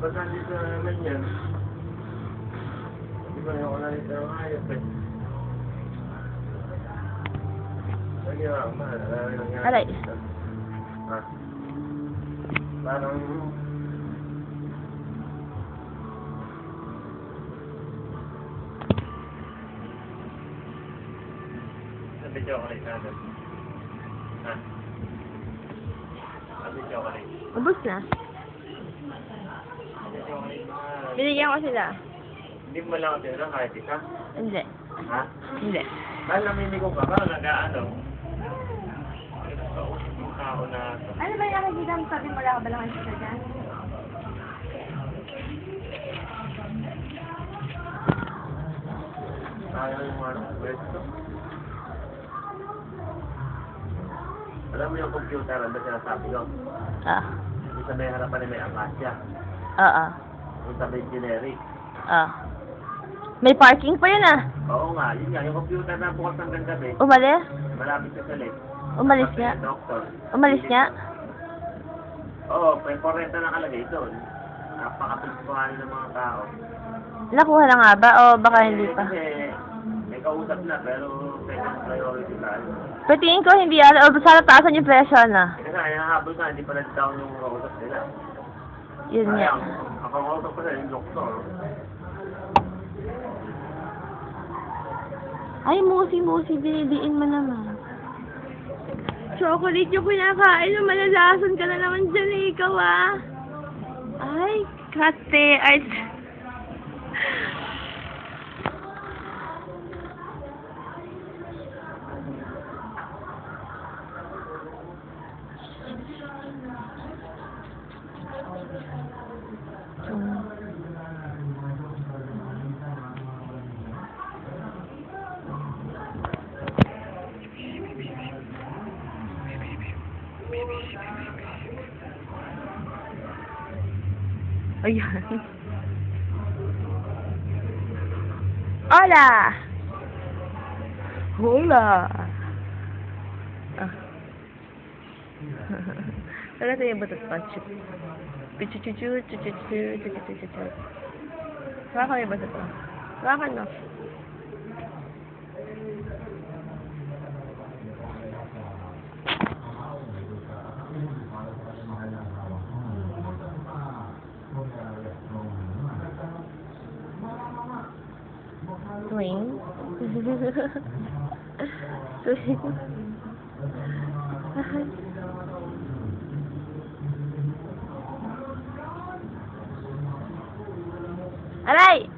Ba't nandito na naman yan? Di ba ako nandito ng hayop eh? Lagi nga, marami nangyari. Aray. Ha? Parang... Sabi chocolate natin. Ha? Sabi chocolate. Ubus na. Binigyan ko sila. Hindi mo lang ako tinanong kahit isa? Hindi. Ha? Hindi. Dahil namimig ko ka ba? Nag-ano? Kausap yung tao na... Ano ba yung nakikita mo? Sabi mo lang ka ba lang ang siya dyan? Tayo yung mga pwesto. Alam mo yung computer, ano ba sinasabi ko? Ah. Yung sa may harapan na may akasya. Oo. Yung sa may generic. Ah. May parking pa yun ah. Oo nga, yun nga. Yung computer na bukas hanggang gabi. Umalis? Malapit sa salit. Umalis Sabi nga. ng doktor. Umalis nga? Oo, may 40 nakalagay doon. Napakapagpuhanin ng mga tao. Nakuha na nga ba? O baka hindi pa? Kasi may kausap na, pero second priority tayo. Pero tingin ko hindi yan. O sana taasan yung presyo na. Kasi nahabol ka, hindi pa nag-down yung kausap nila. Yun nga. Sayang, ang kausap pa rin yung doktor. Ay, musi, dinidiin mo naman. Chocolate yung pinakain. Malalason ka na naman dyan eh, ikaw ah. Ay, kate. Ay. Ayan. Hola! Hola! Ah. Wala tayo batot pa. Pichuchuchu, chuchuchu, chuchuchu. Wala kami batot pa. Wala ka no? Swing. Swing. Aray!